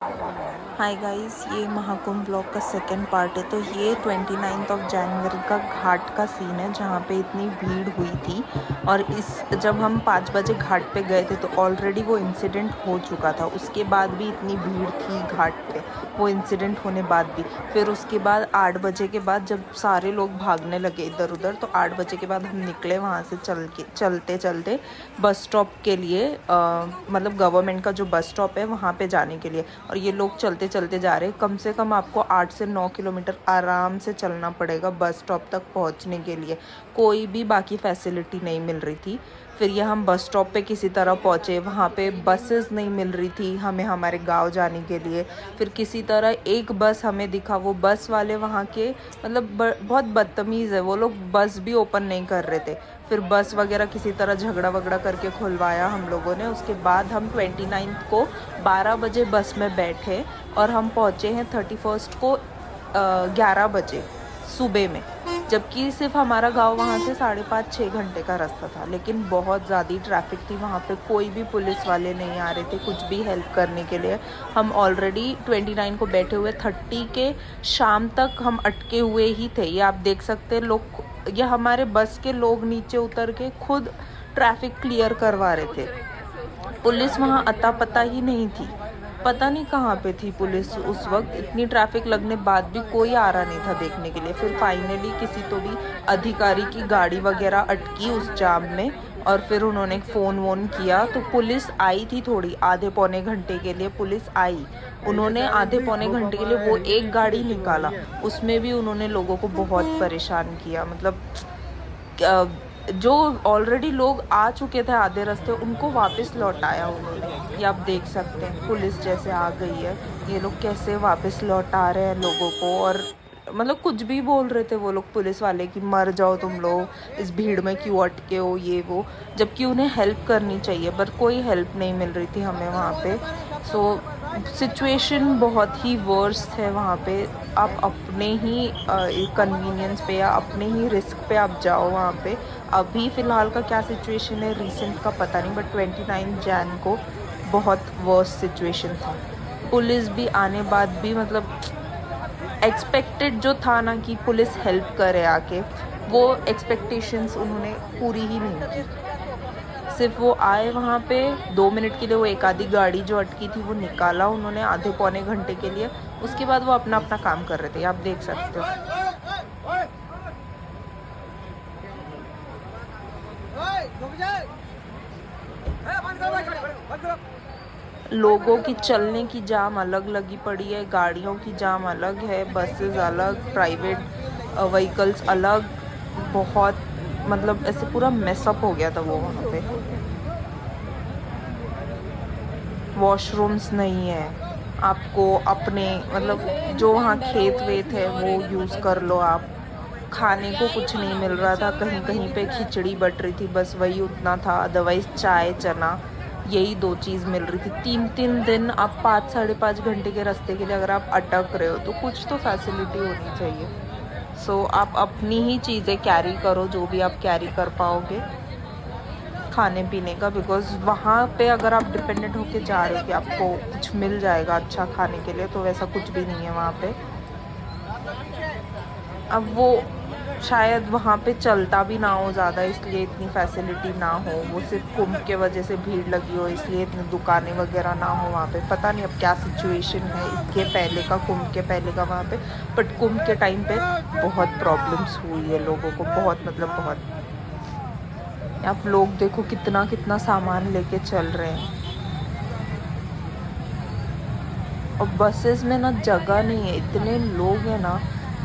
Hi guys, ये Mahakumbh blog का second part है। तो ये 29 जनवरी का घाट का सीन है जहाँ पे इतनी भीड़ हुई थी। और जब हम 5 बजे घाट पे गए थे तो ऑलरेडी वो इंसिडेंट हो चुका था। उसके बाद भी इतनी भीड़ थी घाट पे, वो इंसिडेंट होने बाद भी। फिर उसके बाद 8 बजे के बाद जब सारे लोग भागने लगे इधर उधर, तो 8 बजे के बाद हम निकले वहाँ से चलते चलते बस स्टॉप के लिए, मतलब गवर्नमेंट का जो बस स्टॉप है वहाँ पे जाने के लिए। और ये लोग चलते चलते जा रहे हैं। कम से कम आपको 8 से 9 किलोमीटर आराम से चलना पड़ेगा बस स्टॉप तक पहुंचने के लिए। कोई भी बाकी फैसिलिटी नहीं मिल रही थी। फिर ये हम बस स्टॉप पे किसी तरह पहुँचे। वहाँ पे बसेस नहीं मिल रही थी हमें हमारे गांव जाने के लिए। फिर किसी तरह एक बस हमें दिखा। वो बस वाले वहाँ के मतलब बहुत बदतमीज़ है, वो लोग बस भी ओपन नहीं कर रहे थे। फिर बस वगैरह किसी तरह झगड़ा वगड़ा करके खुलवाया हम लोगों ने। उसके बाद हम 29 को 12 बजे बस में बैठे और हम पहुँचे हैं 31 को 11 बजे सुबह में। जबकि सिर्फ हमारा गांव वहाँ से 5.5-6 घंटे का रास्ता था। लेकिन बहुत ज़्यादा ट्रैफिक थी वहाँ पे। कोई भी पुलिस वाले नहीं आ रहे थे कुछ भी हेल्प करने के लिए। हम ऑलरेडी 29 को बैठे हुए 30 के शाम तक हम अटके हुए ही थे। ये आप देख सकते हैं। लोग, ये हमारे बस के लोग नीचे उतर के खुद ट्रैफिक क्लियर करवा रहे थे। पुलिस वहाँ अता पता ही नहीं थी। पता नहीं कहाँ पे थी पुलिस उस वक्त। इतनी ट्रैफिक लगने बाद भी कोई आ रहा नहीं था देखने के लिए। फिर फाइनली किसी तो भी अधिकारी की गाड़ी वगैरह अटकी उस जाम में। और फिर उन्होंने फ़ोन वोन किया तो पुलिस आई थी थोड़ी, आधे पौने घंटे के लिए पुलिस आई। उन्होंने आधे पौने घंटे के लिए वो एक गाड़ी निकाला, उसमें भी उन्होंने लोगों को बहुत परेशान किया। मतलब जो ऑलरेडी लोग आ चुके थे आधे रास्ते, उनको वापस लौटाया उन्होंने। ये आप देख सकते हैं पुलिस जैसे आ गई है, ये लोग कैसे वापस लौटा रहे हैं लोगों को। और मतलब कुछ भी बोल रहे थे वो लोग पुलिस वाले कि मर जाओ तुम लोग, इस भीड़ में क्यों अटके हो, ये वो। जबकि उन्हें हेल्प करनी चाहिए पर कोई हेल्प नहीं मिल रही थी हमें वहाँ पे। सो सिचुएशन बहुत ही वर्स्ट है वहाँ पे। आप अपने ही कन्वीनियंस पे या अपने ही रिस्क पे आप जाओ वहाँ पे। अभी फ़िलहाल का क्या सिचुएशन है रिसेंट का पता नहीं, बट 29 जैन को बहुत वर्स्ट सिचुएशन था। पुलिस भी आने बाद भी मतलब एक्सपेक्टेड जो था ना कि पुलिस हेल्प करे आके, वो एक्सपेक्टेशंस उन्होंने पूरी ही नहीं की। सिर्फ वो आए वहाँ पे 2 मिनट के लिए, वो एक आधी गाड़ी जो अटकी थी वो निकाला उन्होंने आधे पौने घंटे के लिए। उसके बाद वो अपना अपना काम कर रहे थे, आप देख सकते हो। लोगों की चलने की जाम अलग लगी पड़ी है, गाड़ियों की जाम अलग है, बसेस अलग, प्राइवेट व्हीकल्स अलग। बहुत मतलब ऐसे पूरा मेसअप हो गया था वो वहाँ पे। वॉशरूम्स नहीं है, आपको अपने मतलब जो वहाँ खेत वेत है वो यूज़ कर लो आप। खाने को कुछ नहीं मिल रहा था, कहीं कहीं पे खिचड़ी बट रही थी, बस वही उतना था। अदरवाइज़ चाय चना यही 2 चीज़ मिल रही थी। 3-3 दिन आप 5-5.5 घंटे के रास्ते के लिए अगर आप अटक रहे हो तो कुछ तो फैसिलिटी होनी चाहिए। सो आप अपनी ही चीज़ें कैरी करो, जो भी आप कैरी कर पाओगे खाने पीने का। बिकॉज़ वहाँ पे अगर आप डिपेंडेंट होके जा रहे हो कि आपको कुछ मिल जाएगा अच्छा खाने के लिए, तो वैसा कुछ भी नहीं है वहाँ पे। अब वो शायद वहाँ पे चलता भी ना हो ज़्यादा, इसलिए इतनी फैसिलिटी ना हो। वो सिर्फ कुंभ के वजह से भीड़ लगी हो इसलिए इतनी दुकानें वगैरह ना हो वहाँ पे। पता नहीं अब क्या सिचुएशन है इसके पहले का, कुंभ के पहले का वहाँ पे। बट कुंभ के टाइम पे बहुत प्रॉब्लम्स हुई है लोगों को, बहुत मतलब बहुत। आप लोग देखो कितना कितना सामान लेके चल रहे हैं। और बसेस में ना जगह नहीं है, इतने लोग हैं ना,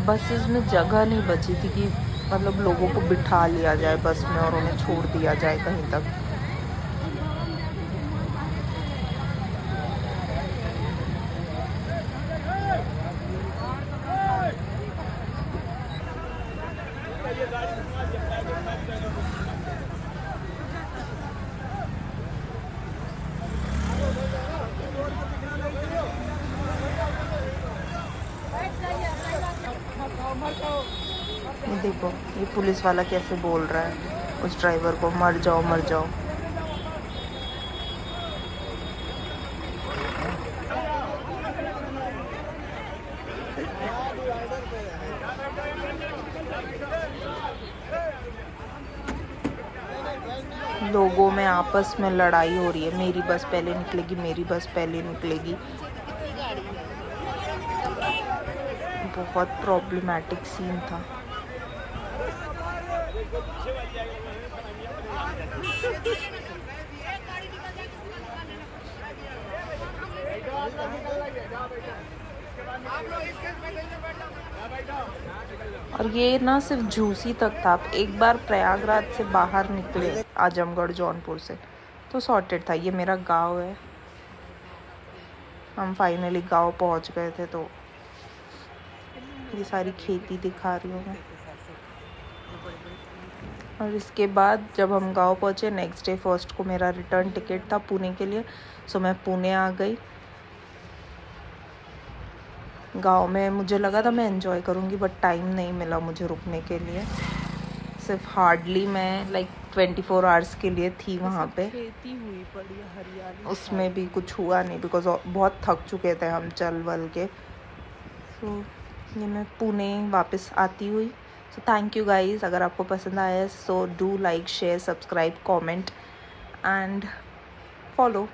बसेस में जगह नहीं बची थी कि मतलब लोगों को बिठा लिया जाए बस में और उन्हें छोड़ दिया जाए कहीं तक। ये देखो ये पुलिस वाला कैसे बोल रहा है उस ड्राइवर को, मर जाओ मर जाओ। लोगों में आपस में लड़ाई हो रही है, मेरी बस पहले निकलेगी, मेरी बस पहले निकलेगी। बहुत प्रॉब्लमैटिक सीन था। और ये ना सिर्फ झूसी तक था। आप एक बार प्रयागराज से बाहर निकले, आजमगढ़ जौनपुर से, तो सॉर्टेड था। ये मेरा गांव है। हम फाइनली गांव पहुंच गए थे। तो ये सारी खेती दिखा रही हूँ मैं। और इसके बाद जब हम गांव पहुंचे, नेक्स्ट डे 1 को मेरा रिटर्न टिकट था पुणे के लिए। सो मैं पुणे आ गई। गांव में मुझे लगा था मैं एंजॉय करूँगी, बट टाइम नहीं मिला मुझे रुकने के लिए। सिर्फ हार्डली मैं 24 आवर्स के लिए थी वहाँ पे। खेती हुई पड़ी हरियाली, उसमें भी कुछ हुआ नहीं, बिकॉज बहुत थक चुके थे हम चल वल के। सो ये मैं पुणे वापस आती हुई। So thank you guys. अगर आपको पसंद आया so do like, share, subscribe, comment and follow.